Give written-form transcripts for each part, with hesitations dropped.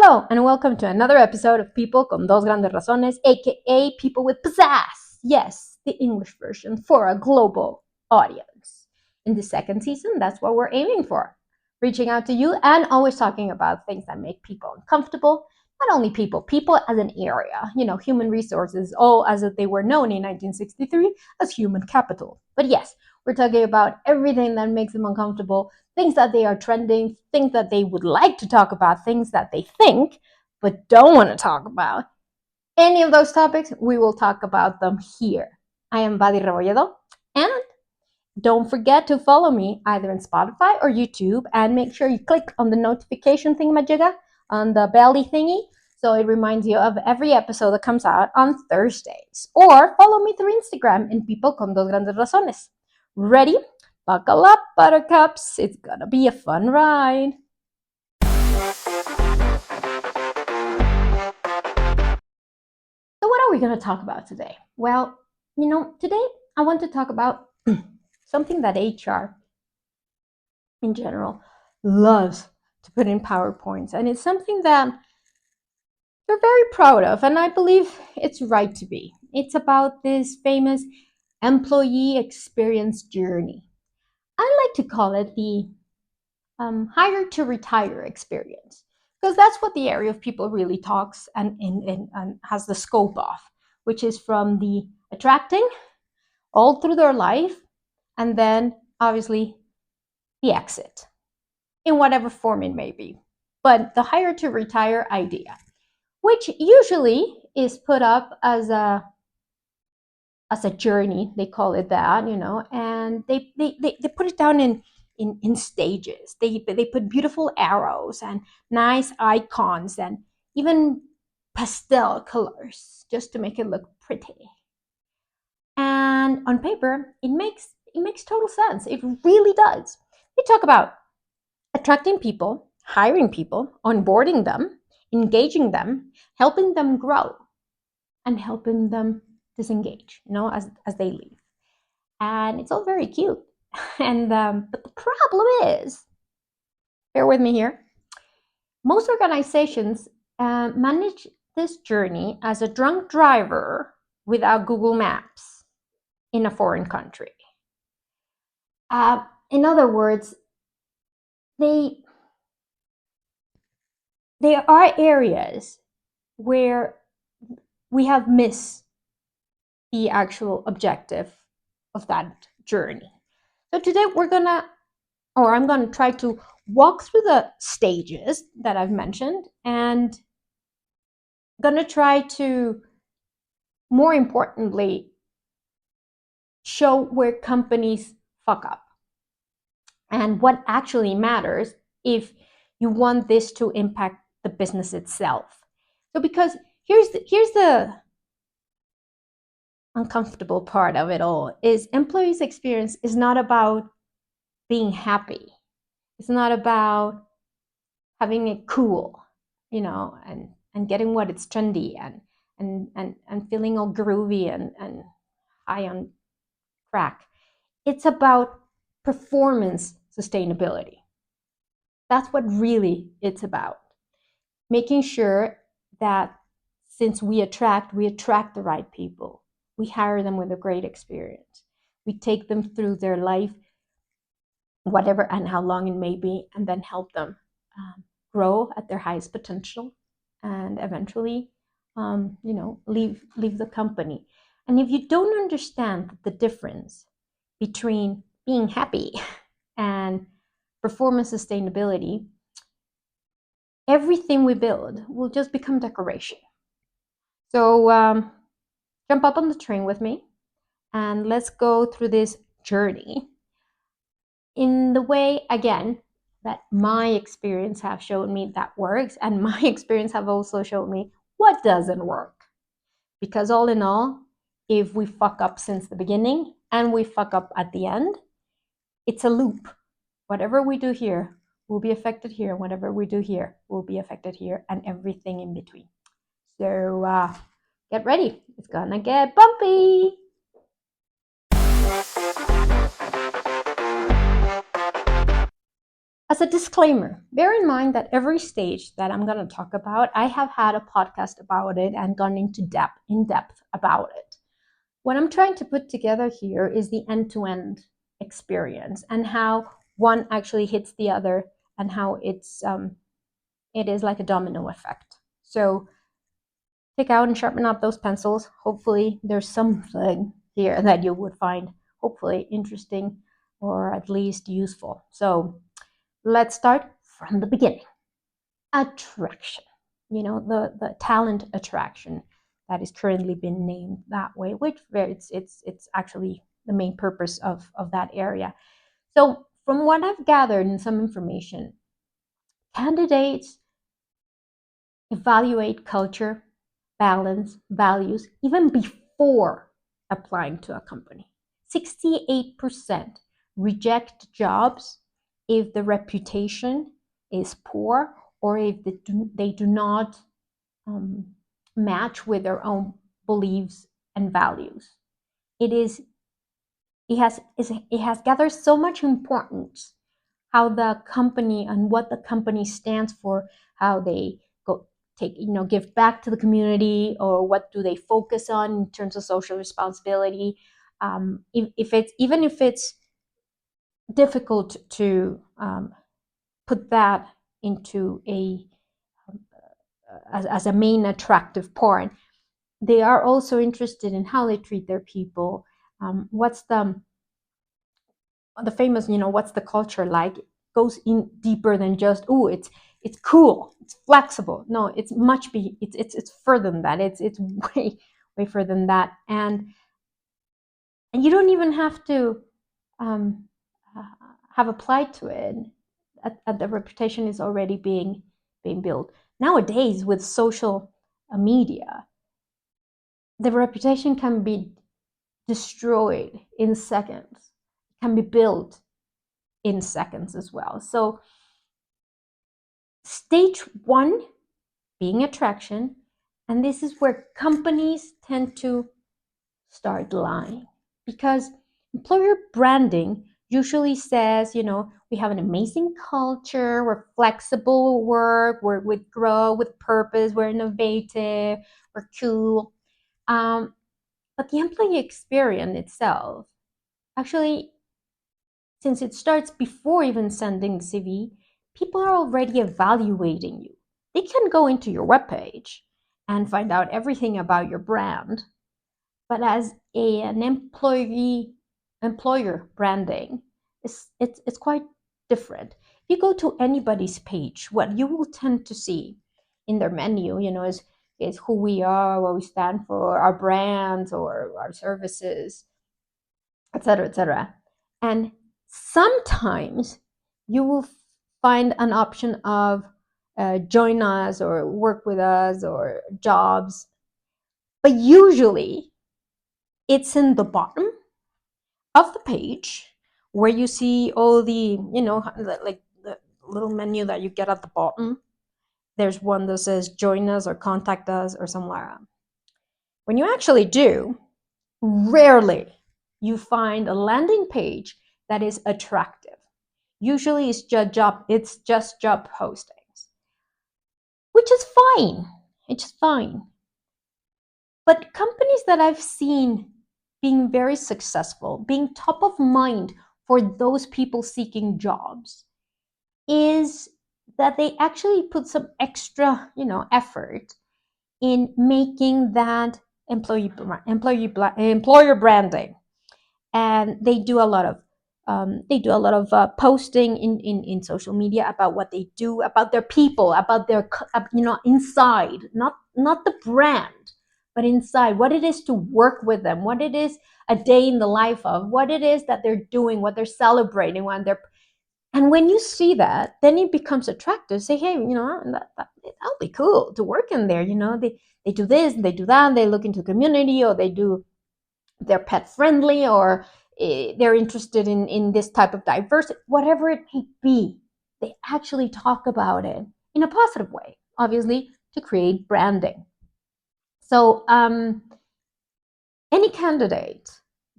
Hello, and welcome to another episode of People con dos grandes razones, aka People with Pizzazz. Yes, the English version for a global audience. In the second season, that's what we're aiming for. Reaching out to you and always talking about things that make people uncomfortable. Not only people as an area, human resources, all as they were known in 1963 as human capital. But yes, we're talking about everything that makes them uncomfortable, things that they are trending, things that they would like to talk about, things that they think but don't want to talk about. Any of those topics, we will talk about them here. I am Vadi Rebolledo, and don't forget to follow me either in Spotify or YouTube, and make sure you click on the notification thingamajigga on the belly thingy so it reminds you of every episode that comes out on Thursdays. Or follow me through Instagram in People con dos grandes razones. Ready? Buckle up, buttercups. It's gonna be a fun ride. So what are we gonna talk about today? Well, today I want to talk about something that HR in general loves to put in PowerPoints, and it's something that they're very proud of, and I believe it's right to be. It's about this famous employee experience journey. I like to call it the hire to retire experience, because that's what the area of people really talks and has the scope of, which is from the attracting all through their life, and then obviously the exit in whatever form it may be. But the hire to retire idea, which usually is put up as a journey, they call it that, and they put it down in stages. They put beautiful arrows and nice icons and even pastel colors just to make it look pretty. And on paper, it makes total sense. It really does. They talk about attracting people, hiring people, onboarding them, engaging them, helping them grow, and helping them disengage, as they leave. And it's all very cute. And but the problem is, bear with me here, most organizations manage this journey as a drunk driver without Google Maps in a foreign country. In other words, there are areas where we have missed the actual objective of that journey. So today I'm gonna try to walk through the stages that I've mentioned, and gonna try to, more importantly, show where companies fuck up and what actually matters if you want this to impact the business itself. So because here's the uncomfortable part of it all, is employees' experience is not about being happy. It's not about having it cool, and getting what it's trendy and feeling all groovy and high on crack. It's about performance sustainability. That's what really it's about. Making sure that since we attract the right people. We hire them with a great experience. We take them through their life, whatever and how long it may be, and then help them grow at their highest potential, and eventually, leave the company. And if you don't understand the difference between being happy and performance sustainability, everything we build will just become decoration. So jump up on the train with me, and let's go through this journey in the way, again, that my experience have shown me that works, and my experience have also shown me what doesn't work. Because all in all, if we fuck up since the beginning and we fuck up at the end, it's a loop. Whatever we do here will be affected here. Whatever we do here will be affected here, and everything in between. So get ready. It's gonna get bumpy. As as a disclaimer, bear in mind that every stage that I'm going to talk about, I have had a podcast about it and gone in depth about it. What I'm trying to put together here is the end-to-end experience and how one actually hits the other and how it is like a domino effect. So take out and sharpen up those pencils. Hopefully there's something here that you would find hopefully interesting or at least useful. So let's start from the beginning. Attraction. The talent attraction that is currently been named that way, which it's actually the main purpose of that area. So from what I've gathered in some information, candidates evaluate culture, balance, values, even before applying to a company. 68% reject jobs if the reputation is poor or if they do not match with their own beliefs and values. It has gathered so much importance how the company and what the company stands for, how they give back to the community, or what do they focus on in terms of social responsibility. If it's difficult to put that into as a main attractive part, they are also interested in how they treat their people. What's the famous, what's the culture like? It goes in deeper than just, oh, it's cool, it's flexible. No, it's it's further than that. It's way further than that. And you don't even have to have applied to it. The reputation is already being built. Nowadays, with social media, the reputation can be destroyed in seconds, can be built in seconds as well. So stage one being attraction, and this is where companies tend to start lying, because employer branding usually says, we have an amazing culture, we're flexible at work, we grow with purpose, we're innovative, we're cool. But the employee experience itself, actually, since it starts before even sending the CV, people are already evaluating you. They can go into your webpage and find out everything about your brand. But as an employer branding, it's quite different. If you go to anybody's page, what you will tend to see in their menu, is who we are, what we stand for, our brands or our services, etc., etc. And sometimes you will find an option of join us or work with us or jobs, but usually it's in the bottom of the page where you see all the, like the little menu that you get at the bottom. There's one that says join us or contact us or somewhere. When you actually do, rarely you find a landing page that is attractive. Usually it's just job postings, which is fine. It's fine. But companies that I've seen being very successful, being top of mind for those people seeking jobs, is that they actually put some extra, effort in making that employer branding, and they do a lot of posting in social media about what they do, about their people, about their inside, not the brand, but inside, what it is to work with them, what it is a day in the life of, what it is that they're doing, what they're celebrating, and when you see that, then it becomes attractive. Say, hey, that'll be cool to work in there. They do this, they do that, they look into the community, or they're pet friendly, or they're interested in this type of diversity, whatever it may be. They actually talk about it in a positive way, obviously, to create branding. So any candidate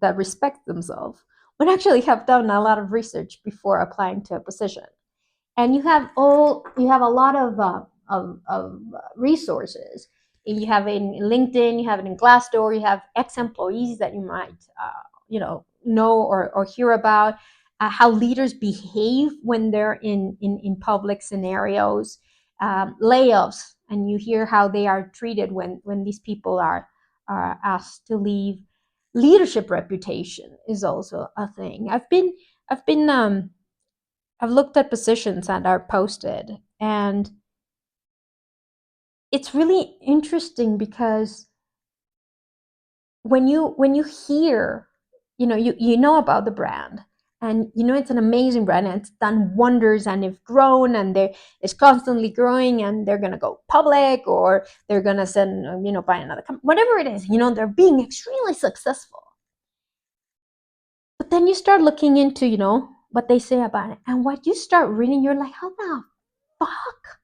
that respects themselves would actually have done a lot of research before applying to a position. and you have a lot of resources. You have it in LinkedIn, you have it in Glassdoor, you have ex-employees that you might know or hear about, how leaders behave when they're in public scenarios, layoffs, and you hear how they are treated when these people are asked to leave. Leadership reputation is also a thing. I've I've looked at positions that are posted, and it's really interesting because when you hear, you know about the brand, and you know it's an amazing brand and it's done wonders and it's grown and it's constantly growing and they're gonna go public or they're gonna send buy another company, whatever it is, they're being extremely successful. But then you start looking into what they say about it, and what you start reading, you're like, how the fuck?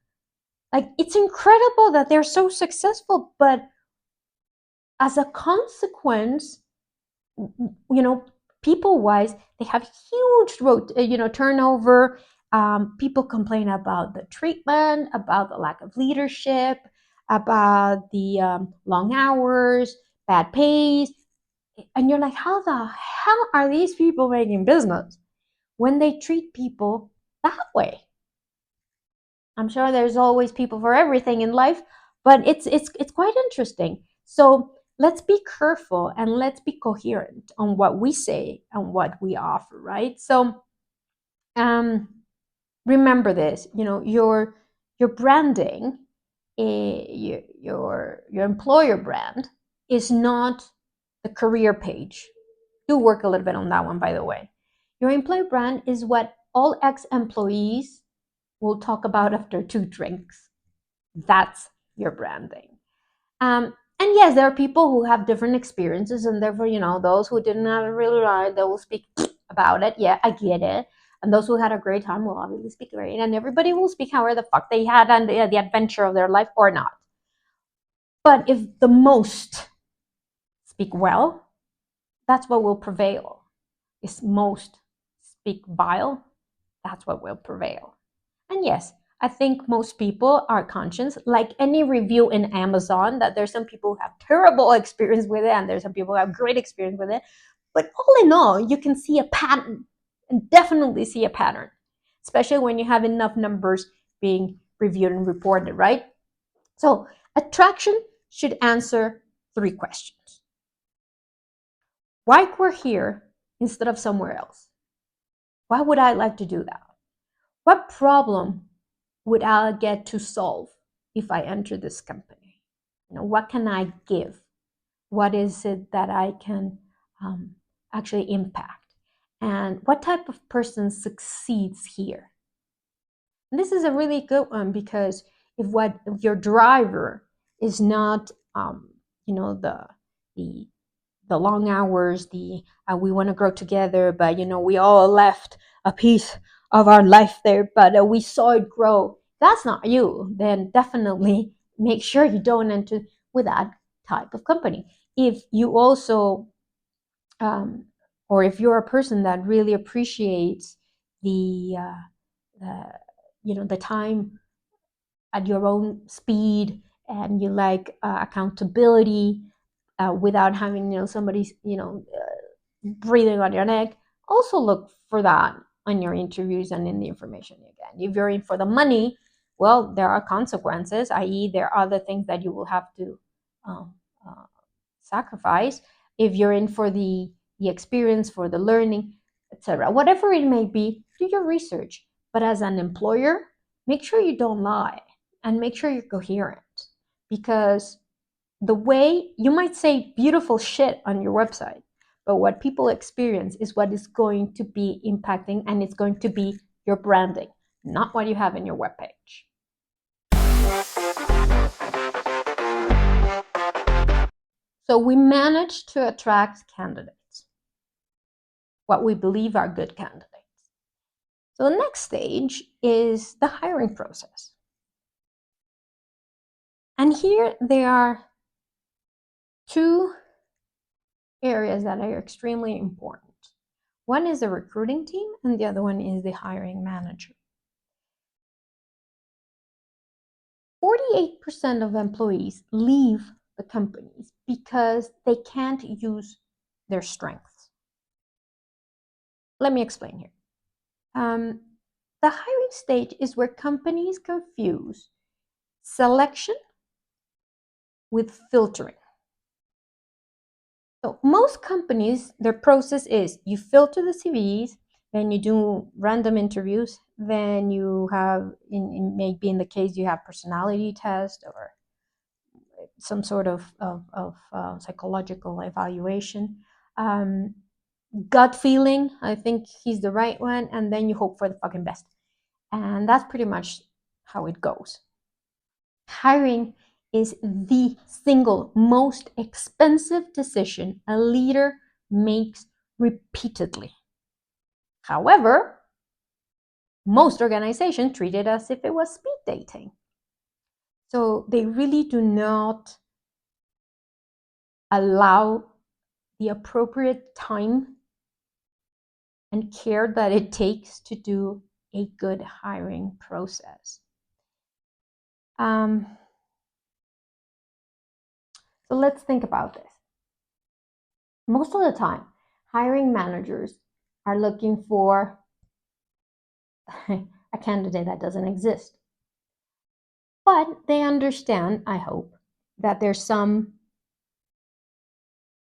Like, it's incredible that they're so successful, but as a consequence, you know, people wise, they have huge turnover. People complain about the treatment, about the lack of leadership, about the long hours, bad pays. And you're like, how the hell are these people making business when they treat people that way? I'm sure there's always people for everything in life, but it's quite interesting. So let's be careful and let's be coherent on what we say and what we offer, right? So um, remember this. Your branding, your employer brand is not the career page. Do work a little bit on that one, by the way. Your employer brand is what all ex-employees will talk about after 2 drinks. That's your branding. And yes, there are people who have different experiences, and therefore, those who did not really like, they will speak about it. Yeah, I get it. And those who had a great time will obviously speak great, and everybody will speak however the fuck they had and the adventure of their life or not. But if the most speak well, that's what will prevail. If most speak vile, that's what will prevail. And yes, I think most people are conscious, like any review in Amazon, that there's some people who have terrible experience with it and there's some people who have great experience with it. But all in all, you can see a pattern, and definitely see a pattern, especially when you have enough numbers being reviewed and reported, right? So attraction should answer 3 questions. Why we're here instead of somewhere else? Why would I like to do that? What problem would I get to solve if I enter this company? What can I give? What is it that I can actually impact? And what type of person succeeds here? And this is a really good one, because if your driver is not, the the the long hours, the we want to grow together, but we all left a piece of our life there, but we saw it grow. That's not you. Then definitely make sure you don't enter with that type of company. If you also, um, or if you're a person that really appreciates the, the time at your own speed, and you like accountability, without having somebody breathing on your neck, also look for that on your interviews and in the information you get. If you're in for the money, well, there are consequences, i.e., there are other things that you will have to um, uh, sacrifice. If you're in for the experience, for the learning, etc., whatever it may be, do your research. But as an employer, make sure you don't lie, and make sure you're coherent, because the way you might say beautiful shit on your website, but what people experience is what is going to be impacting, and it's going to be your branding, not what you have in your webpage. So we managed to attract candidates, what we believe are good candidates. So the next stage is the hiring process. And here there are 2 areas that are extremely important. One is the recruiting team, and the other one is the hiring manager. 48% of employees leave the companies because they can't use their strengths. Let me explain here. The hiring stage is where companies confuse selection with filtering. So most companies, their process is you filter the CVs, then you do random interviews, then you have, maybe in the case you have personality test or some sort of psychological evaluation. Gut feeling, I think he's the right one, and then you hope for the fucking best. And that's pretty much how it goes. Hiring is the single most expensive decision a leader makes repeatedly. However, most organizations treat it as if it was speed dating. So they really do not allow the appropriate time and care that it takes to do a good hiring process. So let's think about this. Most of the time, hiring managers are looking for a candidate that doesn't exist. But they understand, I hope, that there's some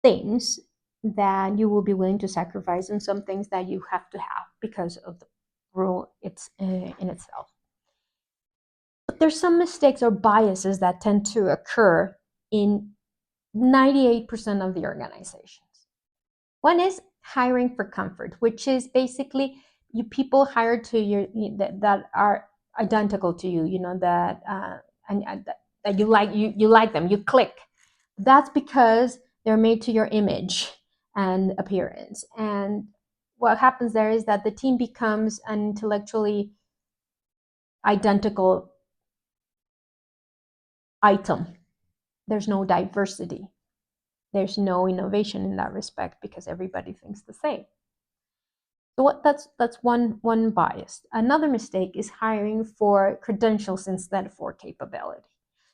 things that you will be willing to sacrifice and some things that you have to have because of the role in itself. But there's some mistakes or biases that tend to occur in 98% of the organizations. One is hiring for comfort, which is basically you people hired to your that are identical to you, that that you like them, you click. That's because they're made to your image and appearance. And what happens there is that the team becomes an intellectually identical item. There's no diversity. There's no innovation in that respect because everybody thinks the same. So that's one bias. Another mistake is hiring for credentials instead for capability.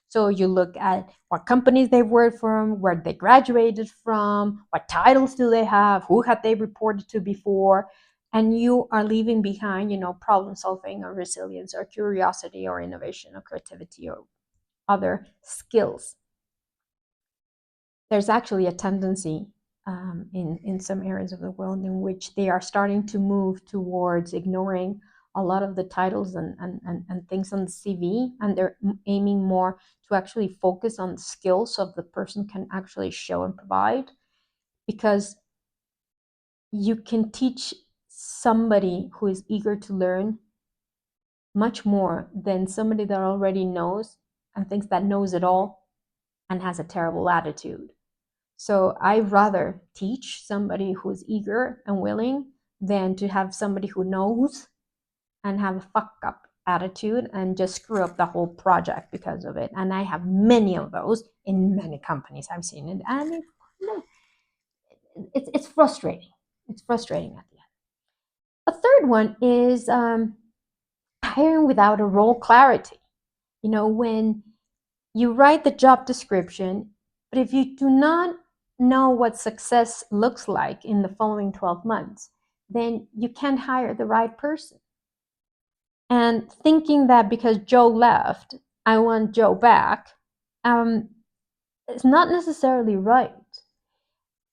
So you look at what companies they've worked from, where they graduated from, what titles do they have, who have they reported to before, and you are leaving behind, problem solving or resilience or curiosity or innovation or creativity or other skills. There's actually a tendency in some areas of the world in which they are starting to move towards ignoring a lot of the titles and things on the CV, and they're aiming more to actually focus on skills of the person can actually show and provide, because you can teach somebody who is eager to learn much more than somebody that already knows and thinks that knows it all and has a terrible attitude. So I'd rather teach somebody who's eager and willing than to have somebody who knows and have a fuck up attitude and just screw up the whole project because of it. And I have many of those in many companies. I've seen it, and it's frustrating. It's frustrating at the end. A third one is hiring without a role clarity. When you write the job description, but if you do not know what success looks like in the following 12 months, then you can't hire the right person. And thinking that because Joe left, I want Joe back, it's not necessarily right.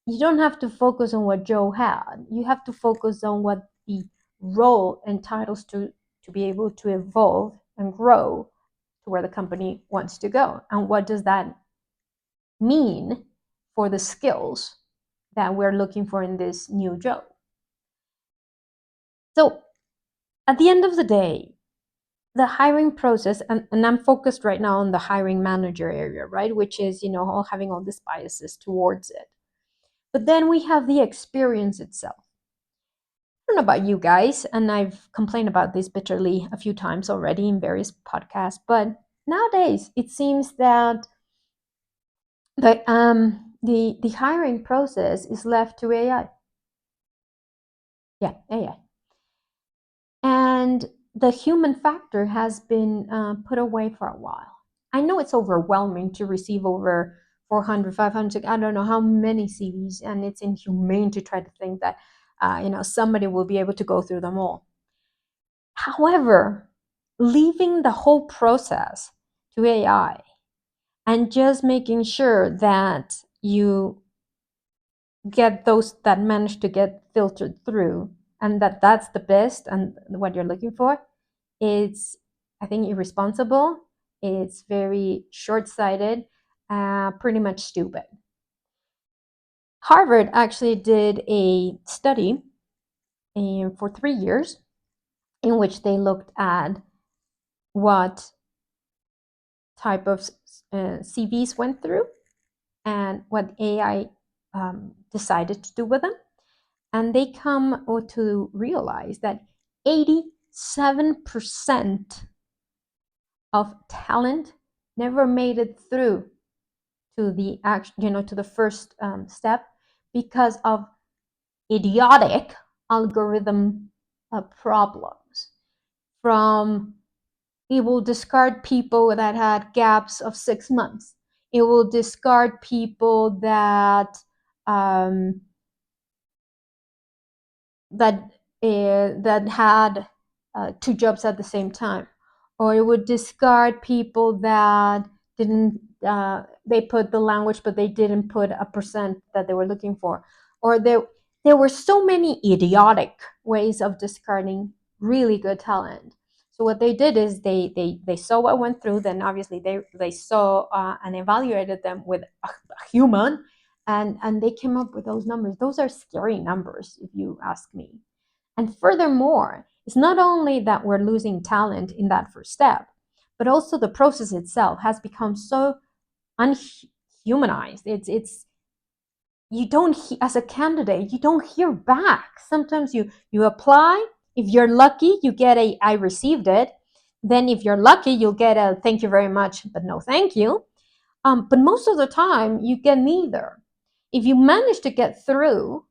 You don't have to focus on what Joe had. You have to focus on what the role entitles to be able to evolve and grow to where the company wants to go. And what does that mean for the skills that we're looking for in this new job? So at the end of the day, the hiring process, and I'm focused right now on the hiring manager area, right? Which is, having all these biases towards it. But then we have the experience itself. I don't know about you guys, and I've complained about this bitterly a few times already in various podcasts, but nowadays it seems that the hiring process is left to AI. Yeah, AI. And the human factor has been put away for a while. I know it's overwhelming to receive over 400, 500, I don't know how many CVs, and it's inhumane to try to think that somebody will be able to go through them all. However, leaving the whole process to AI and just making sure that you get those that manage to get filtered through and that's the best and what you're looking for, it's, I think, irresponsible. It's very short-sighted, pretty much stupid. Harvard actually did a study for 3 years in which they looked at what type of CVs went through and what AI decided to do with them. And they come to realize that 87% of talent never made it through to the to the first step because of idiotic algorithm problems. From, it will discard people that had gaps of 6 months. It will discard people that that had 2 jobs at the same time, or it would discard people that didn't they put the language but they didn't put a percent that they were looking for, or there were so many idiotic ways of discarding really good talent. So what they did is they saw what went through, then obviously they saw and evaluated them with a human, and they came up with those numbers. Those are scary numbers, if you ask me. And furthermore, it's not only that we're losing talent in that first step, but also the process itself has become so unhumanized. It's you don't, as a candidate, you don't hear back. Sometimes you apply. If you're lucky, you get a I received it. Then if you're lucky, you'll get a thank you very much, but no thank you. But most of the time, you get neither. If you manage to get through,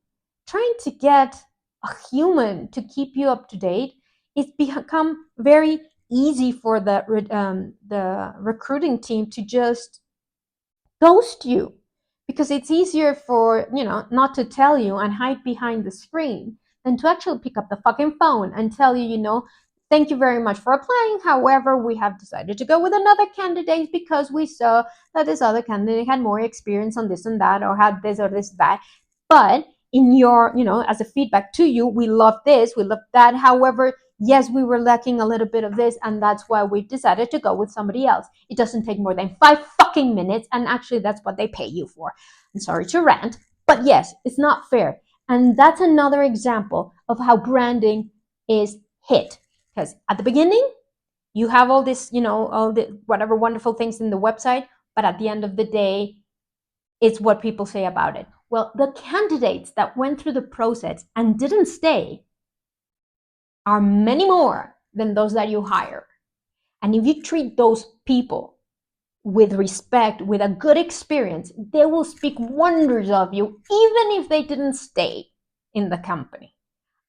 trying to get a human to keep you up to date, it's become very easy for the recruiting team to just ghost you, because it's easier for not to tell you and hide behind the screen than to actually pick up the fucking phone and tell you, thank you very much for applying. However, we have decided to go with another candidate because we saw that this other candidate had more experience on this and that, or had this or this that. But in your, as a feedback to you, we love this, we love that. However, yes, we were lacking a little bit of this, and that's why we decided to go with somebody else. It doesn't take more than 5 fucking minutes, and actually that's what they pay you for. I'm sorry to rant, but yes, it's not fair. And that's another example of how branding is hit. Because at the beginning, you have all this, all the whatever wonderful things in the website, but at the end of the day, it's what people say about it. Well, the candidates that went through the process and didn't stay are many more than those that you hire. And if you treat those people with respect, with a good experience, they will speak wonders of you, even if they didn't stay in the company.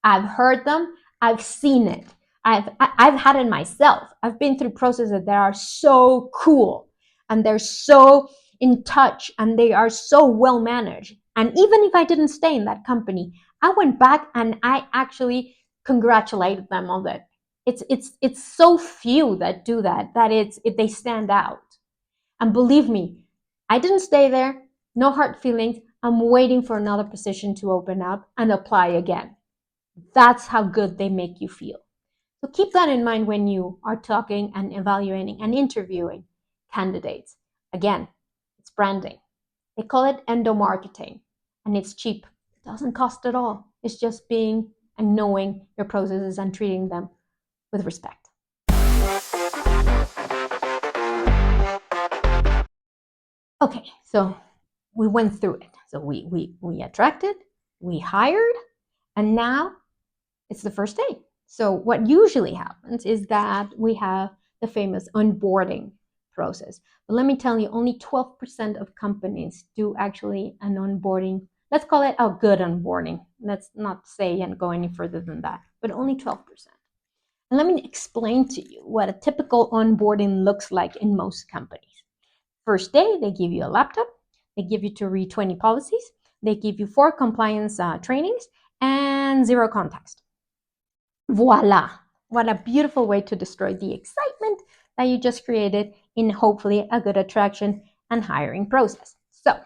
I've heard them, I've seen it. I've had it myself. I've been through processes that are so cool, and they're so in touch, and they are so well managed. And even if I didn't stay in that company, I went back and I actually congratulated them on that. It's so few that do that they stand out. And believe me, I didn't stay there. No hard feelings. I'm waiting for another position to open up and apply again. That's how good they make you feel. So keep that in mind when you are talking and evaluating and interviewing candidates. Again, it's branding. They call it endomarketing, and it's cheap. It doesn't cost at all. It's just being and knowing your processes and treating them with respect. Okay, so we went through it. So we attracted, we hired, and now it's the first day. So what usually happens is that we have the famous onboarding process. But let me tell you, only 12% of companies do actually an onboarding. Let's call it a good onboarding. Let's not say and go any further than that, but only 12%. And let me explain to you what a typical onboarding looks like in most companies. First day, they give you a laptop, they give you to read 20 policies, they give you 4 compliance trainings, and 0 context. Voila! What a beautiful way to destroy the excitement that you just created in hopefully a good attraction and hiring process. So,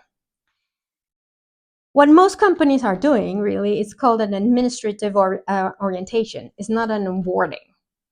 what most companies are doing really is called an administrative orientation. It's not an onboarding,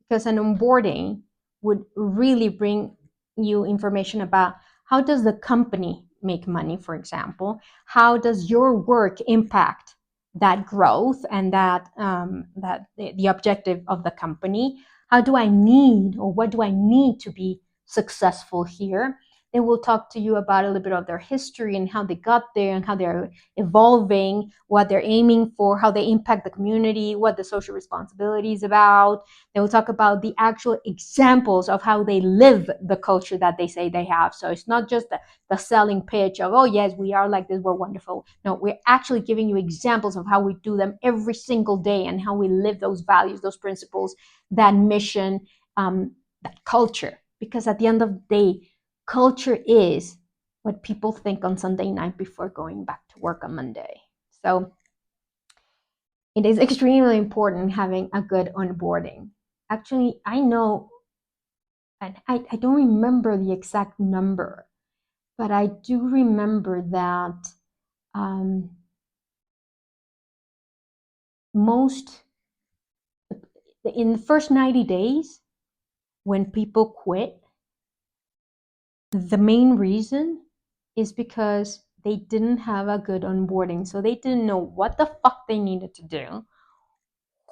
because an onboarding would really bring you information about how does the company make money, for example. How does your work impact that growth and that the objective of the company? How do I need, or what do I need to be successful here? They will talk to you about a little bit of their history and how they got there and how they're evolving, what they're aiming for, how they impact the community, what the social responsibility is about. They will talk about the actual examples of how they live the culture that they say they have. So it's not just the selling pitch of, oh, yes, we are like this, we're wonderful. No, we're actually giving you examples of how we do them every single day and how we live those values, those principles, that mission, that culture. Because at the end of the day, culture is what people think on Sunday night before going back to work on Monday. So it is extremely important having a good onboarding. Actually, I know, and I don't remember the exact number, but I do remember that um, most, in the first 90 days, when people quit, the main reason is because they didn't have a good onboarding. So they didn't know what the fuck they needed to do,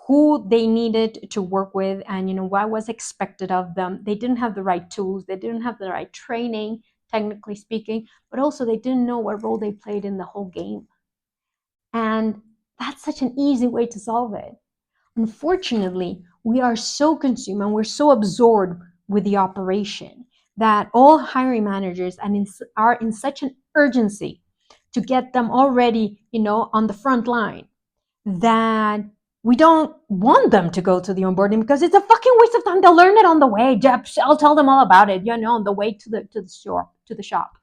who they needed to work with, and what was expected of them. They didn't have the right tools, they didn't have the right training, technically speaking, but also they didn't know what role they played in the whole game. And that's such an easy way to solve it. Unfortunately, we are so consumed and we're so absorbed with the operation that all hiring managers are in such an urgency to get them already, on the front line, that we don't want them to go to the onboarding because it's a fucking waste of time. They'll learn it on the way. I'll tell them all about it, on the way to the shop.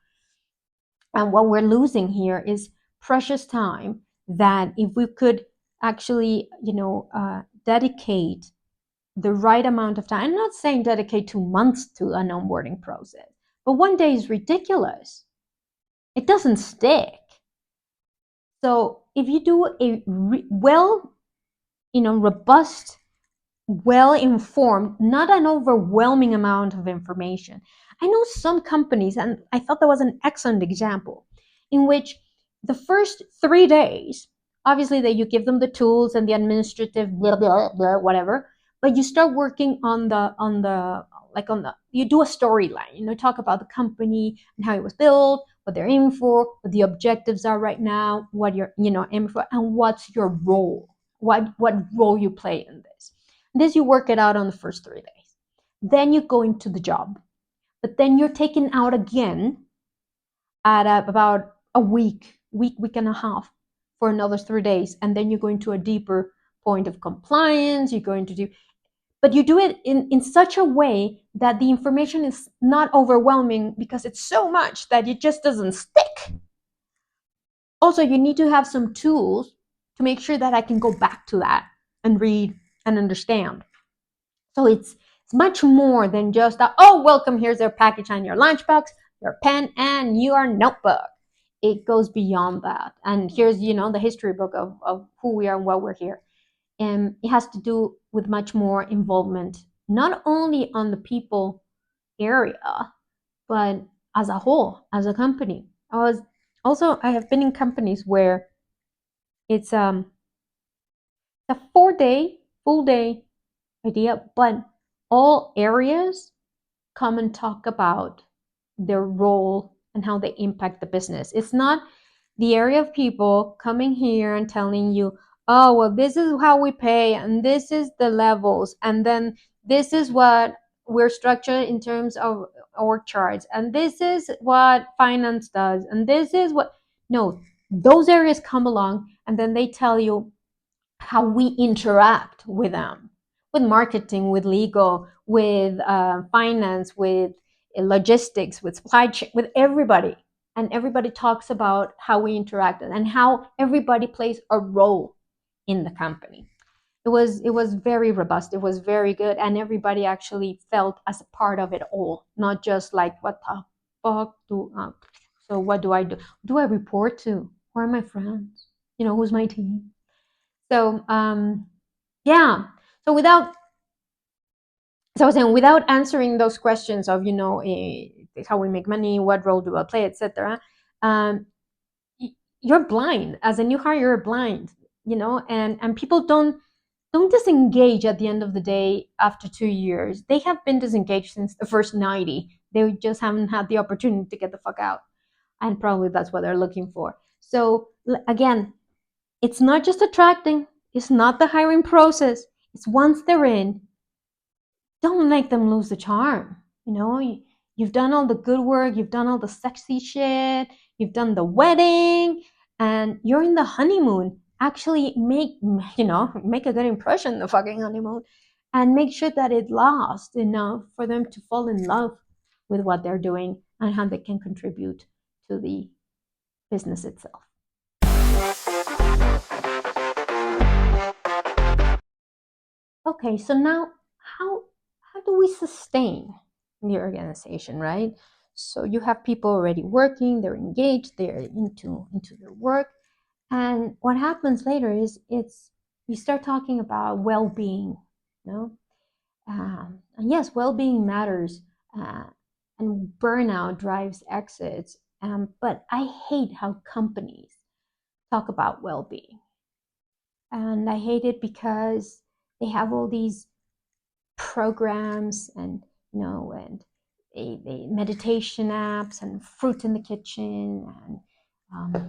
And what we're losing here is precious time that if we could actually, dedicate the right amount of time. I'm not saying dedicate 2 months to an onboarding process, but one day is ridiculous. It doesn't stick. So if you do a robust, well-informed, not an overwhelming amount of information. I know some companies, and I thought that was an excellent example, in which the first 3 days, obviously that you give them the tools and the administrative blah blah blah whatever, but you start working on the you do a storyline, talk about the company and how it was built, what they're aiming for, what the objectives are right now, what you're aiming for, and what's your role, what role you play in this. This you work it out on the first 3 days. Then you go into the job. But then you're taken out again at about a week and a half for another 3 days. And then you go into a deeper point of compliance. You're going to do, but you do it in such a way that the information is not overwhelming because it's so much that it just doesn't stick. Also, you need to have some tools to make sure that I can go back to that and read and understand. So it's much more than just welcome, here's your package and your lunchbox, your pen, and your notebook. It goes beyond that. And here's, the history book of who we are and why we're here. And it has to do with much more involvement, not only on the people area, but as a whole, as a company. I have been in companies where it's a 4-day, full day idea, but all areas come and talk about their role and how they impact the business. It's not the area of people coming here and telling you, oh, well, this is how we pay, and this is the levels, and then this is what we're structured in terms of org charts, and this is what finance does, and this is what. No, those areas come along, and then they tell you how we interact with them, with marketing, with legal, with finance, with logistics, with supply chain, with everybody. And everybody talks about how we interact and how everybody plays a role in the company. It was very robust. It was very good, and everybody actually felt as a part of it all, not just like what the fuck do. So what do I do? Do I report to? Who are my friends? Who's my team? So yeah. So I was saying, without answering those questions of how we make money, what role do I play, etc. Um, you're blind as a new hire. You're blind, and people don't disengage at the end of the day after 2 years. They have been disengaged since the first 90. They just haven't had the opportunity to get the fuck out, and probably that's what they're looking for. So again, it's not just attracting. It's not the hiring process. It's once they're in, don't make them lose the charm. You've done all the good work, you've done all the sexy shit, you've done the wedding, and you're in the honeymoon. Actually make a good impression the fucking honeymoon, and make sure that it lasts enough for them to fall in love with what they're doing and how they can contribute to the business itself. Okay, so now how do we sustain the organization, right? So you have people already working, they're engaged, they're into their work, and what happens later is you start talking about well-being, you know, and yes, well-being matters, uh, and burnout drives exits. But I hate how companies talk about well-being, and I hate it because they have all these programs and meditation apps and fruit in the kitchen and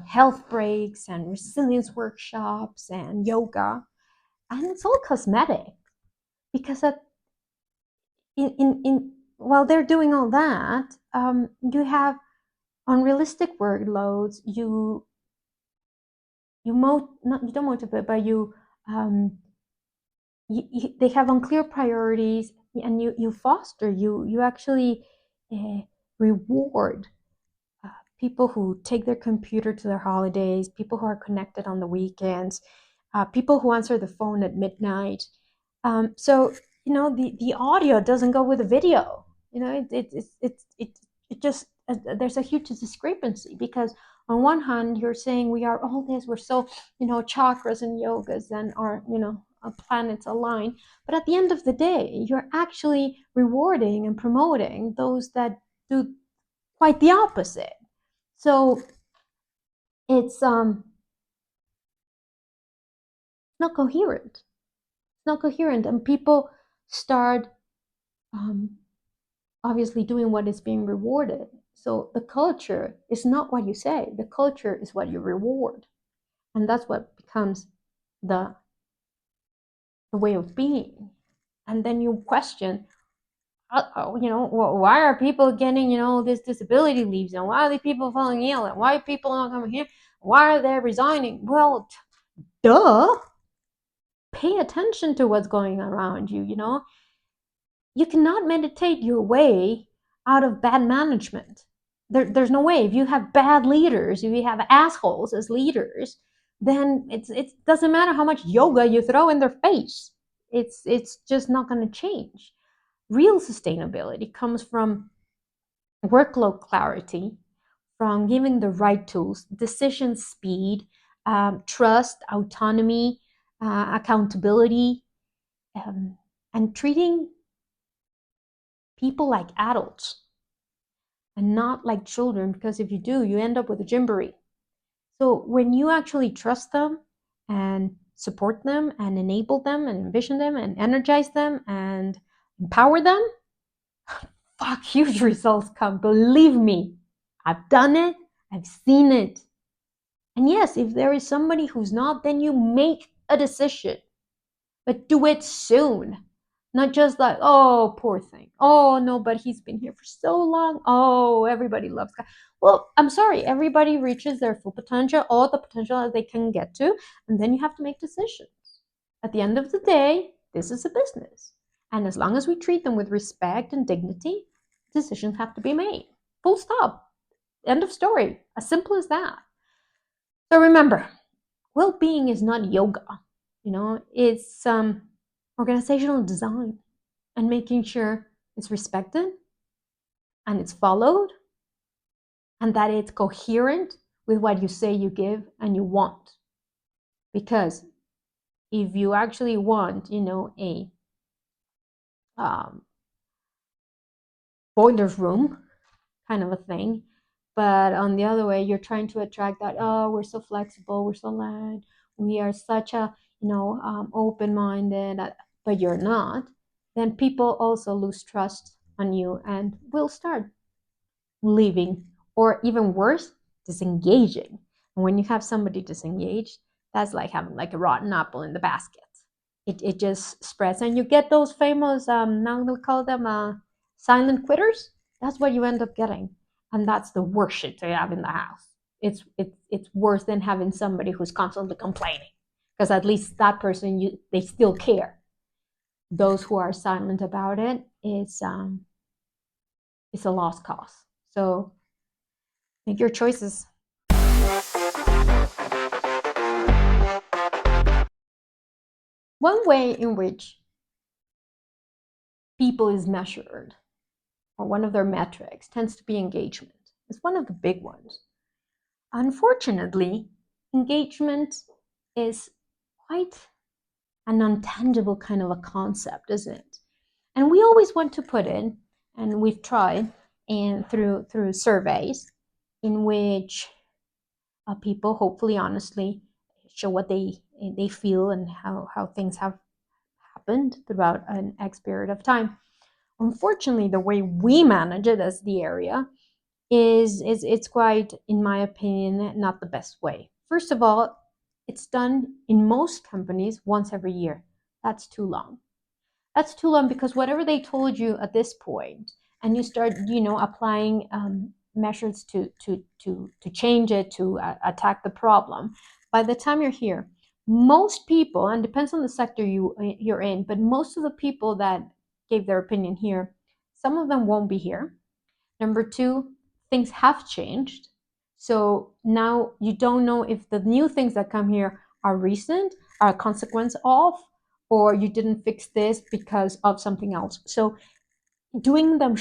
health breaks and resilience workshops and yoga, and it's all cosmetic because while they're doing all that, you have unrealistic workloads. You don't motivate, but they have unclear priorities, and you actually uh, reward people who take their computer to their holidays, people who are connected on the weekends, people who answer the phone at midnight. So the audio doesn't go with the video. It just there's a huge discrepancy because on one hand you're saying we are all this, we're so chakras and yogas and our planets align, but at the end of the day you're actually rewarding and promoting those that do quite the opposite. So it's not coherent. It's not coherent, and people start um, obviously doing what is being rewarded. So the culture is not what you say. The culture is what you reward, and that's what becomes the the way of being. And then you question, why are people getting this disability leaves, and why are these people falling ill, and why are people not coming here? Why are they resigning? Well, duh. Pay attention to what's going around you. You cannot meditate your way out of bad management. There's no way. If you have bad leaders, if you have assholes as leaders, then it doesn't matter how much yoga you throw in their face. It's just not going to change. Real sustainability comes from workload clarity, from giving the right tools, decision speed, trust, autonomy, accountability, and treating people like adults and not like children, because if you do, you end up with a gymboree. So when you actually trust them and support them and enable them and envision them and energize them and empower them, fuck, huge results come. Believe me, I've done it, I've seen it. And yes, if there is somebody who's not, then you make a decision, but do it soon. Not just like, oh, poor thing. Oh, no, but he's been here for so long. Oh, everybody loves God. Well, I'm sorry. Everybody reaches their full potential, all the potential that they can get to, and then you have to make decisions. At the end of the day, this is a business. And as long as we treat them with respect and dignity, decisions have to be made. Full stop. End of story. As simple as that. So remember, well-being is not yoga. It's organizational design and making sure it's respected and it's followed and that it's coherent with what you say you give and you want. Because if you actually want, a boiler's room kind of a thing, but on the other way, you're trying to attract that, oh, we're so flexible, we're so light, we are such a, open-minded, but you're not, then people also lose trust on you and will start leaving, or even worse, disengaging. And when you have somebody disengaged, that's like having like a rotten apple in the basket. It just spreads, and you get those famous now we call them silent quitters. That's what you end up getting, and that's the worst shit to have in the house. It's worse than having somebody who's constantly complaining, because at least that person, they still care. Those who are silent about it's a lost cause. So make your choices. One way in which people is measured, or one of their metrics, tends to be engagement. It's one of the big ones. Unfortunately, engagement is quite a non-tangible kind of a concept, isn't it? And we always want to put in, and we've tried, and through surveys in which people hopefully honestly show what they feel and how things have happened throughout an X period of time. Unfortunately, the way we manage it as the area is it's quite, in my opinion, not the best way. First of all, it's done in most companies once every year. That's too long. That's too long, because whatever they told you at this point, and you start, applying measures to change it, to attack the problem. By the time you're here, most people, and depends on the sector you're in, but most of the people that gave their opinion here, some of them won't be here. Number two, things have changed. So now you don't know if the new things that come here are recent, are a consequence of, or you didn't fix this because of something else. So doing them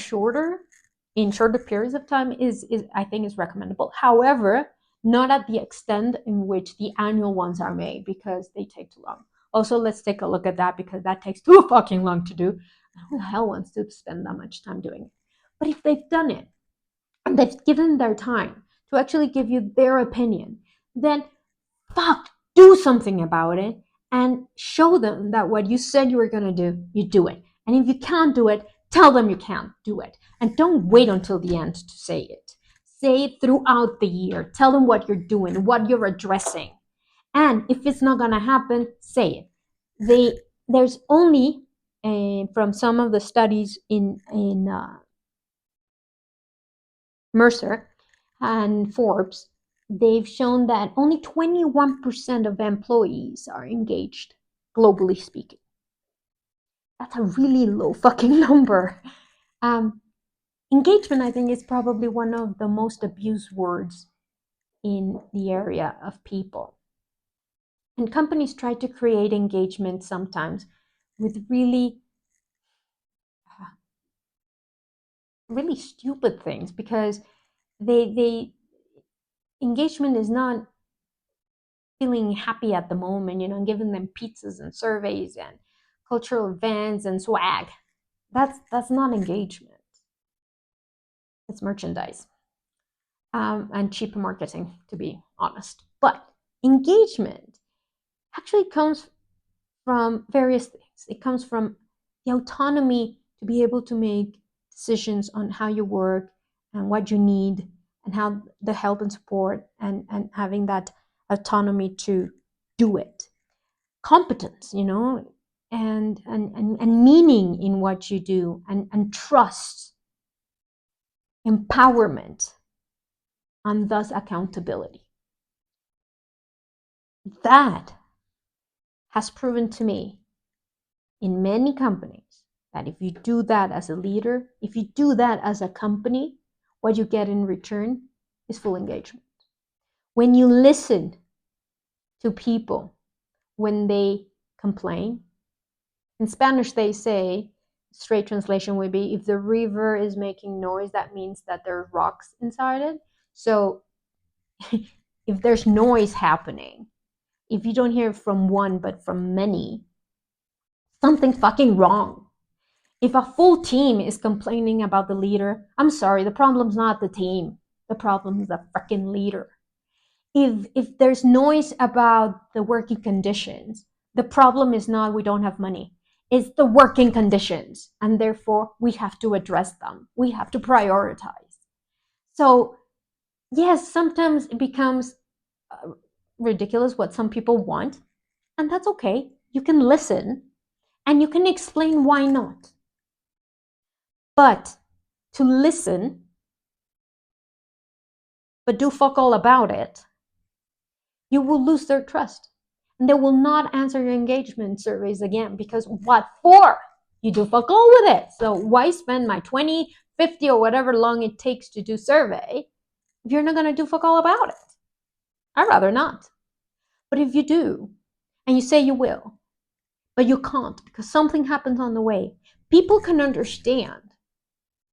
in shorter periods of time is I think is recommendable. However, not at the extent in which the annual ones are made, because they take too long. Also, let's take a look at that, because that takes too fucking long to do. Who the hell wants to spend that much time doing it? But if they've done it and they've given their time to actually give you their opinion, then fuck, do something about it and show them that what you said you were going to do, you do it. And if you can't do it, tell them you can't do it. And don't wait until the end to say it. Say it throughout the year. Tell them what you're doing, what you're addressing. And if it's not going to happen, say it. There's only, from some of the studies in Mercer and Forbes, they've shown that only 21% of employees are engaged, globally speaking. That's a really low fucking number. Engagement, I think, is probably one of the most abused words in the area of people. And companies try to create engagement sometimes with really, really stupid things, because they engagement is not feeling happy at the moment, and giving them pizzas and surveys and cultural events and swag. That's not engagement. It's merchandise, and cheap marketing, to be honest. But engagement actually comes from various things. It comes from the autonomy to be able to make decisions on how you work and what you need, and how the help and support, and having that autonomy to do it. Competence, and meaning in what you do, and trust, empowerment, and thus accountability. That has proven to me in many companies that if you do that as a leader, if you do that as a company, what you get in return is full engagement. When you listen to people when they complain, in Spanish they say, straight translation would be, if the river is making noise, that means that there are rocks inside it. So if there's noise happening, if you don't hear from one but from many, something's fucking wrong. If a full team is complaining about the leader, I'm sorry, the problem's not the team. The problem is the freaking leader. If there's noise about the working conditions, the problem is not we don't have money. It's the working conditions, and therefore we have to address them. We have to prioritize. So yes, sometimes it becomes ridiculous what some people want, and that's okay. You can listen and you can explain why not. But to listen, but do fuck all about it, you will lose their trust. And they will not answer your engagement surveys again, because what for? You do fuck all with it. So why spend my 20, 50 or whatever long it takes to do survey if you're not going to do fuck all about it? I'd rather not. But if you do, and you say you will, but you can't because something happens on the way, people can understand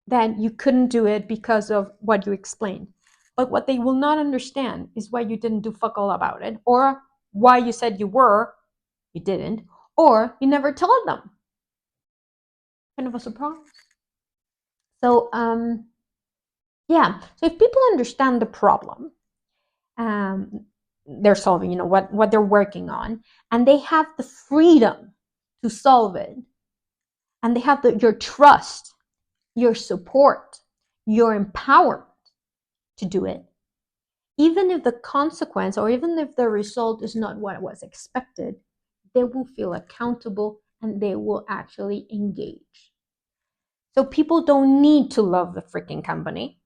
that you couldn't do it because of what you explained. But what they will not understand is why you didn't do fuck all about it, or why you said you were, you didn't, or you never told them. Kind of a surprise. So, yeah. So if people understand the problem, they're solving, what they're working on, and they have the freedom to solve it, and they have your trust, your support, your empowerment to do it, even if the consequence or even if the result is not what was expected, they will feel accountable and they will actually engage. So people don't need to love the freaking company.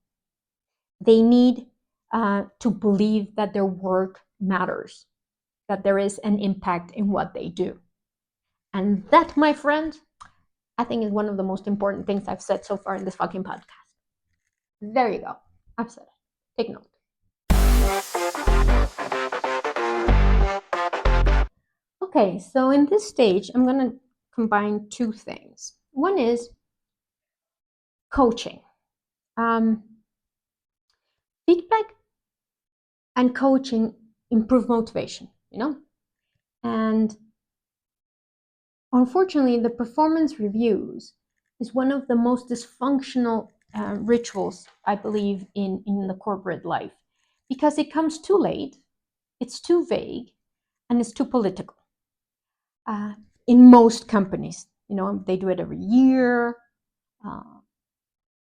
They need to believe that their work matters, that there is an impact in what they do. And that, my friend, I think is one of the most important things I've said so far in this fucking podcast. There you go. I've said it. Take note. Okay, so in this stage, I'm going to combine two things. One is coaching. Feedback and coaching improve motivation, And unfortunately, the performance reviews is one of the most dysfunctional rituals, I believe, in the corporate life, because it comes too late, it's too vague, and it's too political. In most companies, they do it every year,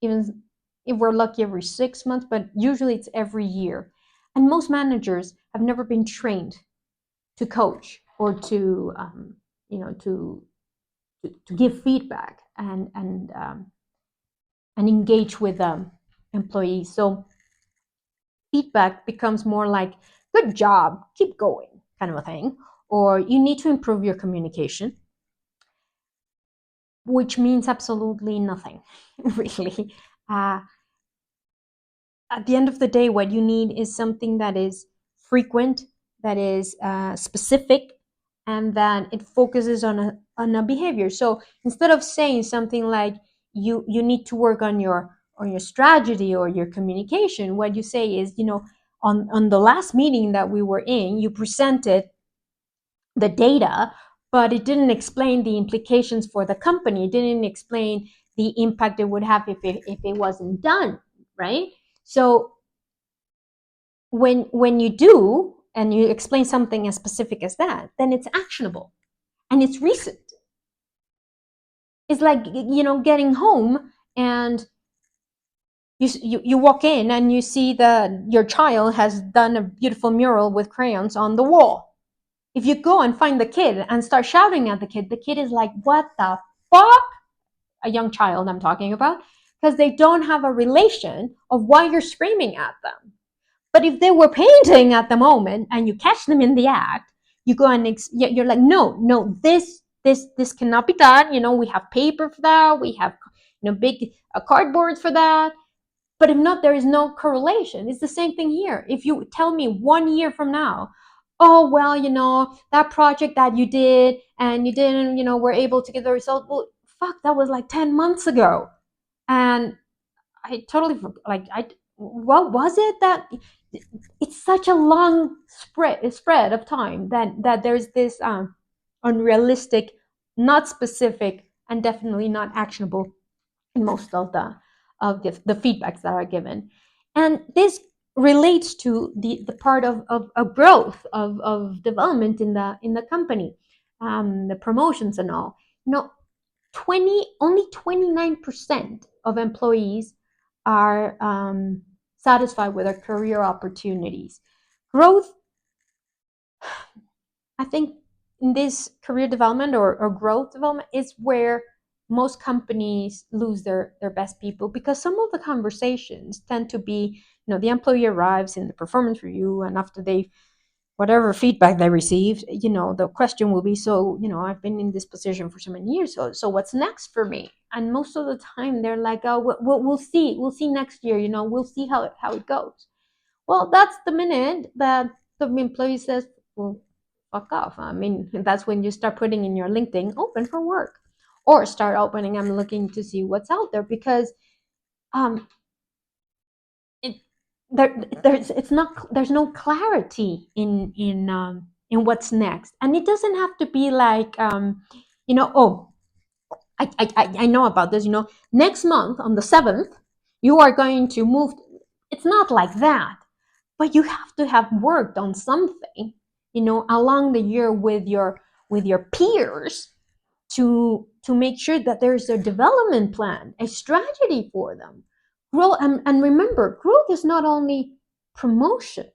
even if we're lucky every 6 months, but usually it's every year. And most managers have never been trained to coach or to give feedback and engage with employees. So feedback becomes more like, good job, keep going, kind of a thing, or you need to improve your communication, which means absolutely nothing, really. At the end of the day, what you need is something that is frequent, that is specific, and that it focuses on a behavior. So instead of saying something like you need to work on your strategy or your communication, what you say is, on the last meeting that we were in, you presented the data, but it didn't explain the implications for the company. It didn't explain the impact it would have if it wasn't done, right? So when you do and you explain something as specific as that, then it's actionable and it's recent. It's like, getting home and you walk in and you see that your child has done a beautiful mural with crayons on the wall. If you go and find the kid and start shouting at the kid is like, what the fuck? A young child I'm talking about, because they don't have a relation of why you're screaming at them. But if they were painting at the moment and you catch them in the act, you go and you're like, no, this this cannot be done. We have paper for that. We have big cardboards for that. But if not, there is no correlation. It's the same thing here. If you tell me 1 year from now, oh well, that project that you did and you didn't, were able to get the result. Well, fuck, that was like 10 months ago, and I totally like I. What was it that? It's such a long spread of time that there's this unrealistic, not specific, and definitely not actionable in most of the feedbacks that are given. And this relates to the part of growth of development in the company, the promotions and all. 29% of employees are satisfied with their career opportunities. Growth, I think, in this career development or growth development is where most companies lose their best people, because some of the conversations tend to be, the employee arrives in the performance review, and after they whatever feedback they received, the question will be, so, I've been in this position for so many years, so what's next for me? And most of the time they're like, oh, we'll see next year, we'll see how it goes. Well, that's the minute that the employee says, well, fuck off. I mean, that's when you start putting in your LinkedIn open for work, or start opening, I'm looking to see what's out there, because um it there's no clarity in what's next. And it doesn't have to be like, oh, I know about this, next month on the 7th you are going to move. It's not like that. But you have to have worked on something, along the year with your peers, to make sure that there's a development plan, a strategy for them. Grow, and remember, growth is not only promotion.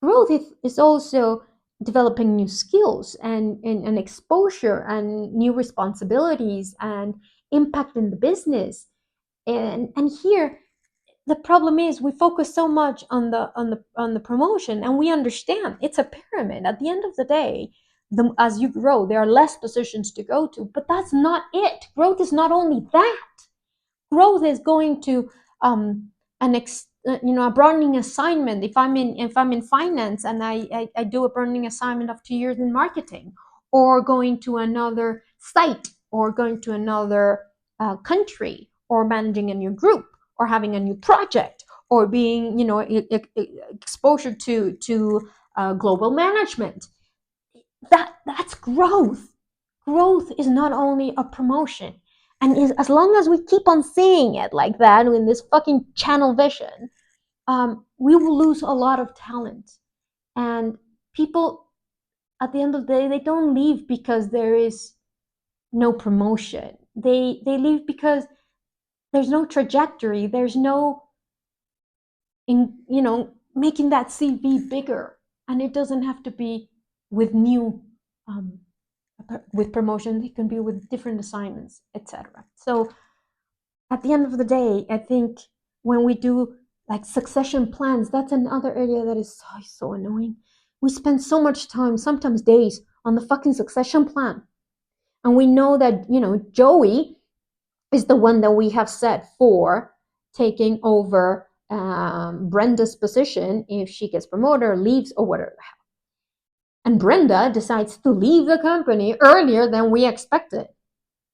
Growth is also developing new skills and exposure and new responsibilities and impact in the business. And here the problem is we focus so much on the promotion, and we understand it's a pyramid. At the end of the day, as you grow, there are less positions to go to, but that's not it. Growth is not only that. Growth is going to a broadening assignment. If I'm in finance, and I do a broadening assignment of 2 years in marketing, or going to another site, or going to another country, or managing a new group, or having a new project, or being exposure to global management. That's growth. Growth is not only a promotion. And as long as we keep on seeing it like that, in this fucking channel vision, we will lose a lot of talent. And people, at the end of the day, they don't leave because there is no promotion. They leave because there's no trajectory. There's no, making that CV bigger. And it doesn't have to be with new with promotion. It can be with different assignments, etc. So at the end of the day, I think when we do like succession plans, that's another area that is so annoying. We spend so much time, sometimes days, on the fucking succession plan. And we know that, Joey is the one that we have set for taking over Brenda's position if she gets promoted or leaves or whatever. And Brenda decides to leave the company earlier than we expected.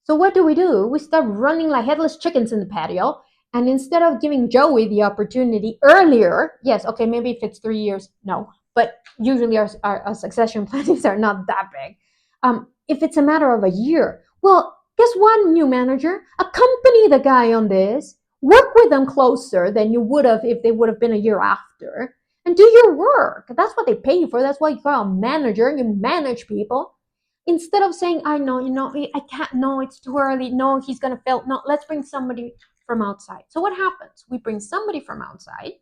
So what do? We start running like headless chickens in the patio. And instead of giving Joey the opportunity earlier, yes, okay, maybe if it's 3 years, no. But usually our succession plannings are not that big. If it's a matter of a year, well, guess what, new manager? Accompany the guy on this. Work with them closer than you would have if they would have been a year after. And do your work. That's what they pay you for. That's why you call a manager. You manage people. Instead of saying, I know, I can't, no, it's too early, no, he's going to fail, no, let's bring somebody from outside. So what happens? We bring somebody from outside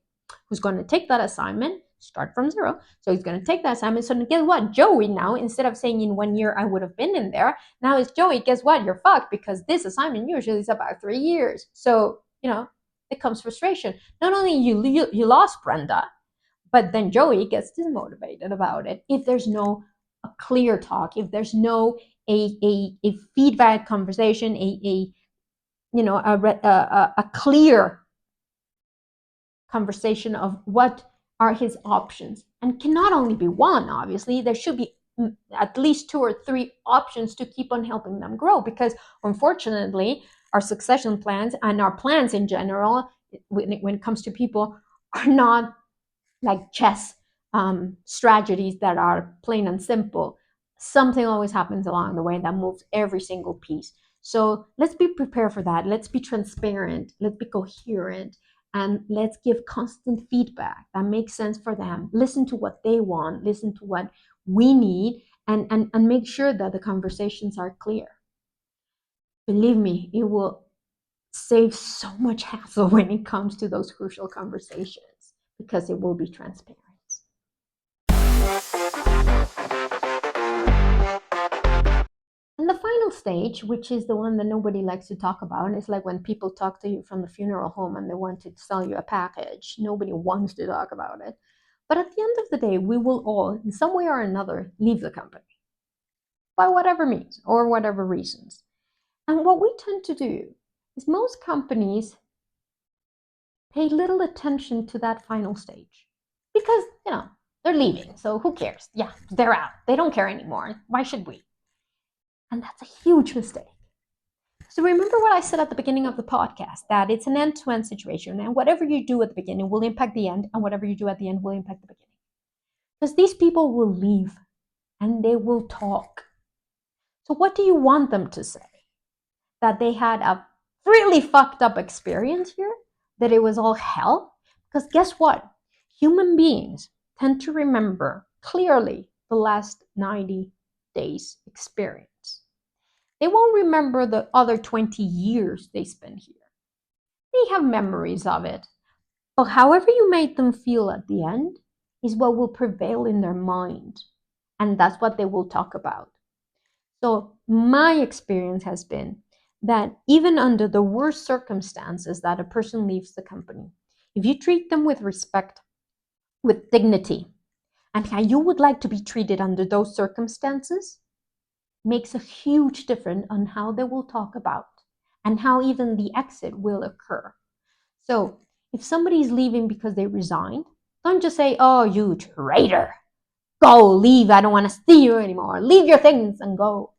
who's going to take that assignment, start from zero. So he's going to take that assignment. So guess what? Joey now, instead of saying in 1 year I would have been in there, now it's Joey, guess what? You're fucked, because this assignment usually is about 3 years. So, it comes frustration. Not only you lost Brenda, but then Joey gets dismotivated about it if there's no a clear talk, if there's no a feedback conversation, a clear conversation of what are his options, and cannot only be one. Obviously, there should be at least 2 or 3 options to keep on helping them grow, because unfortunately our succession plans and our plans in general, when it comes to people, are not like chess strategies that are plain and simple. Something always happens along the way that moves every single piece. So let's be prepared for that. Let's be transparent. Let's be coherent. And let's give constant feedback that makes sense for them. Listen to what they want. Listen to what we need. And make sure that the conversations are clear. Believe me, it will save so much hassle when it comes to those crucial conversations, because it will be transparent. And the final stage, which is the one that nobody likes to talk about, is like when people talk to you from the funeral home and they want to sell you a package. Nobody wants to talk about it. But at the end of the day, we will all, in some way or another, leave the company by whatever means or whatever reasons. And what we tend to do is most companies pay little attention to that final stage because, they're leaving. So who cares? Yeah, they're out. They don't care anymore. Why should we? And that's a huge mistake. So remember what I said at the beginning of the podcast, that it's an end-to-end situation, and whatever you do at the beginning will impact the end, and whatever you do at the end will impact the beginning. Because these people will leave and they will talk. So what do you want them to say? That they had a really fucked up experience here? That it was all hell? Because guess what? Human beings tend to remember clearly the last 90 days experience. They won't remember the other 20 years they spent here. They have memories of it. But however you made them feel at the end is what will prevail in their mind. And that's what they will talk about. So my experience has been that even under the worst circumstances that a person leaves the company, if you treat them with respect, with dignity, and how you would like to be treated under those circumstances, makes a huge difference on how they will talk about and how even the exit will occur. So if somebody is leaving because they resigned, don't just say, oh, you traitor, go, leave, I don't want to see you anymore, leave your things and go.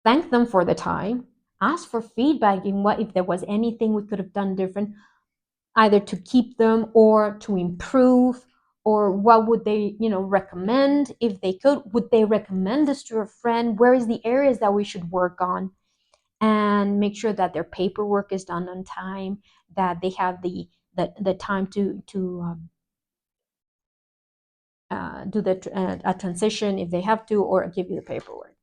Thank them for the time, ask for feedback in what, if there was anything we could have done different, either to keep them or to improve, or what would they, recommend if they could. Would they recommend this to a friend? Where is the areas that we should work on? And make sure that their paperwork is done on time, that they have the time to do a transition if they have to, or give you the paperwork.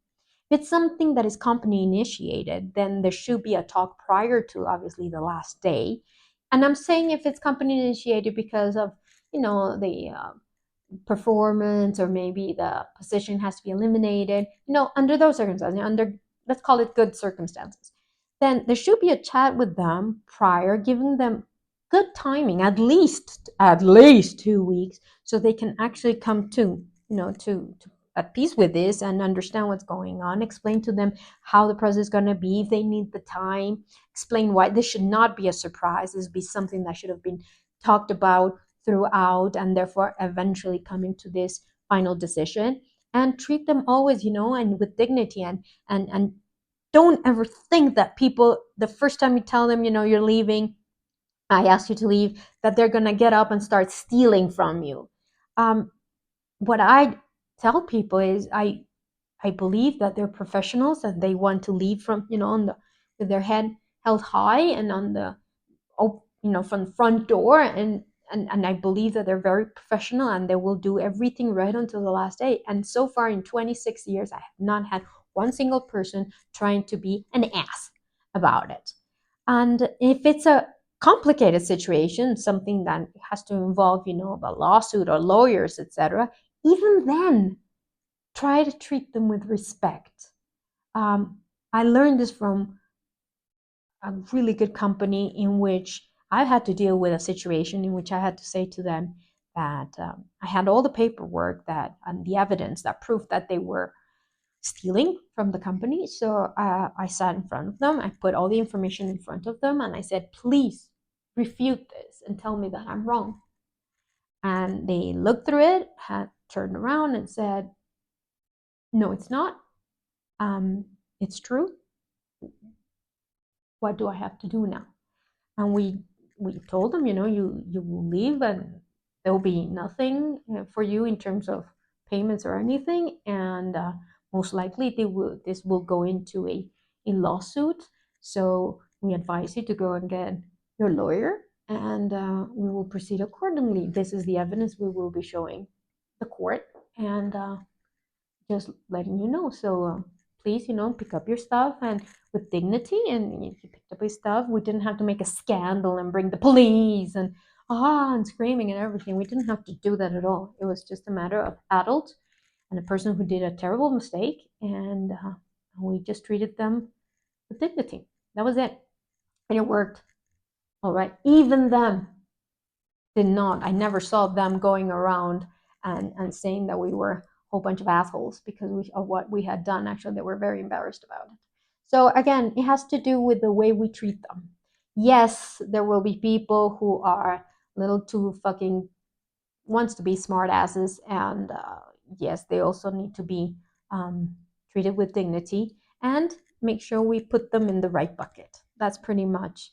If it's something that is company initiated, then there should be a talk prior to obviously the last day. And I'm saying if it's company initiated because of the performance, or maybe the position has to be eliminated, under those circumstances, let's call it good circumstances, then there should be a chat with them prior, giving them good timing, at least 2 weeks, so they can actually come to at peace with this and understand what's going on. Explain to them how the process is going to be, if they need the time. Explain why this should not be a surprise. This would be something that should have been talked about throughout, and therefore eventually coming to this final decision. And treat them always, and with dignity, and don't ever think that people, the first time you tell them, you're leaving, I ask you to leave, that they're going to get up and start stealing from you. What I tell people is I believe that they're professionals, and they want to leave from, with their head held high and on the, from the front door, and I believe that they're very professional and they will do everything right until the last day. And so far in 26 years, I have not had one single person trying to be an ass about it. And if it's a complicated situation, something that has to involve, a lawsuit or lawyers, etc., even then, try to treat them with respect. I learned this from a really good company in which I had to deal with a situation in which I had to say to them that I had all the paperwork and the evidence that proved that they were stealing from the company. So I sat in front of them. I put all the information in front of them, and I said, please refute this and tell me that I'm wrong. And they looked through it, had turned around and said, no, it's not. It's true. What do I have to do now? And we told them, you will leave, and there will be nothing for you in terms of payments or anything, and most likely this will go into a lawsuit. So we advise you to go and get your lawyer, and we will proceed accordingly. This is the evidence we will be showing the court, and just letting you know. So please, pick up your stuff and with dignity. And he picked up his stuff. We didn't have to make a scandal and bring the police and screaming and everything. We didn't have to do that at all. It was just a matter of adult and a person who did a terrible mistake, and we just treated them with dignity. That was it, and it worked. All right, even them did not. I never saw them going around and saying that we were a whole bunch of assholes because of what we had done. Actually, they were very embarrassed about it. So again, it has to do with the way we treat them. Yes, there will be people who are a little too fucking wants to be smart asses, and yes, they also need to be treated with dignity, and make sure we put them in the right bucket. That's pretty much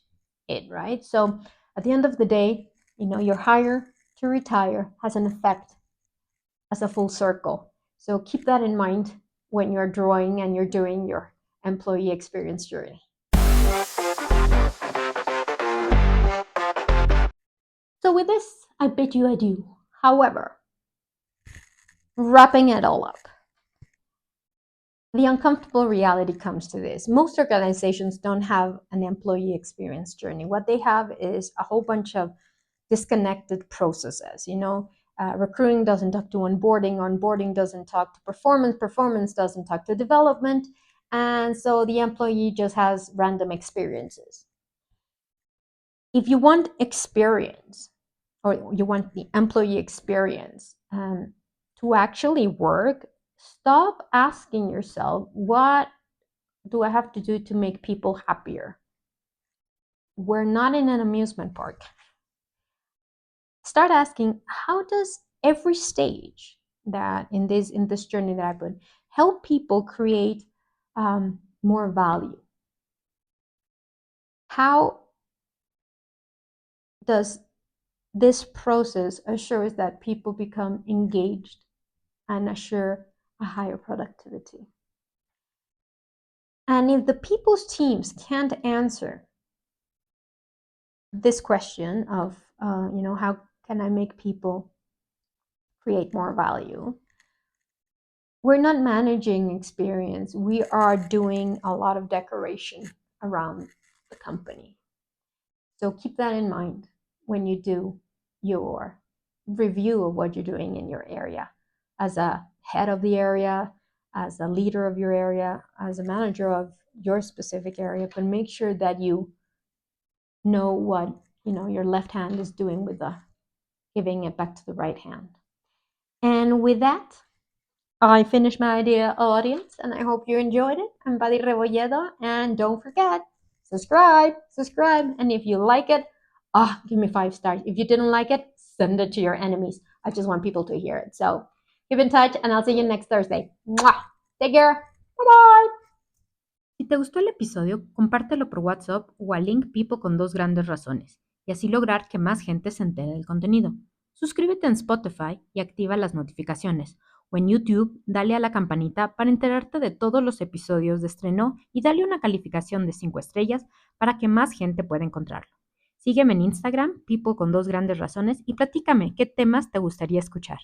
it, right? So at the end of the day, your hire to retire has an effect as a full circle. So keep that in mind when you're drawing and you're doing your employee experience journey. So with this, I bid you adieu. However, wrapping it all up, the uncomfortable reality comes to this. Most organizations don't have an employee experience journey. What they have is a whole bunch of disconnected processes. Recruiting doesn't talk to onboarding doesn't talk to performance doesn't talk to development, and so the employee just has random experiences. If you want experience, or you want the employee experience to actually work, stop asking yourself, what do I have to do to make people happier? We're not in an amusement park. Start asking, how does every stage that in this journey that I've been help people create more value? How does this process assures that people become engaged and assure a higher productivity? And if the people's teams can't answer this question of, how can I make people create more value? We're not managing experience. We are doing a lot of decoration around the company. So keep that in mind when you do your review of what you're doing in your area as a head of the area, as a leader of your area, as a manager of your specific area, but make sure that you know what your left hand is doing with the giving it back to the right hand. And with that, I finished my idea, audience, and I hope you enjoyed it. I'm Buddy Rebolledo, and don't forget, subscribe, and if you like it, give me 5 stars. If you didn't like it, send it to your enemies. I just want people to hear it. So keep in touch, and I'll see you next Thursday. Mwah! Take care. Bye-bye. Si te gustó el episodio, compártelo por WhatsApp o al link Pipo con 2 grandes razones, y así lograr que más gente se entere del contenido. Suscríbete en Spotify y activa las notificaciones, o en YouTube dale a la campanita para enterarte de todos los episodios de estreno y dale una calificación de 5 estrellas para que más gente pueda encontrarlo. Sígueme en Instagram, Pipo con 2 grandes razones, y platícame qué temas te gustaría escuchar.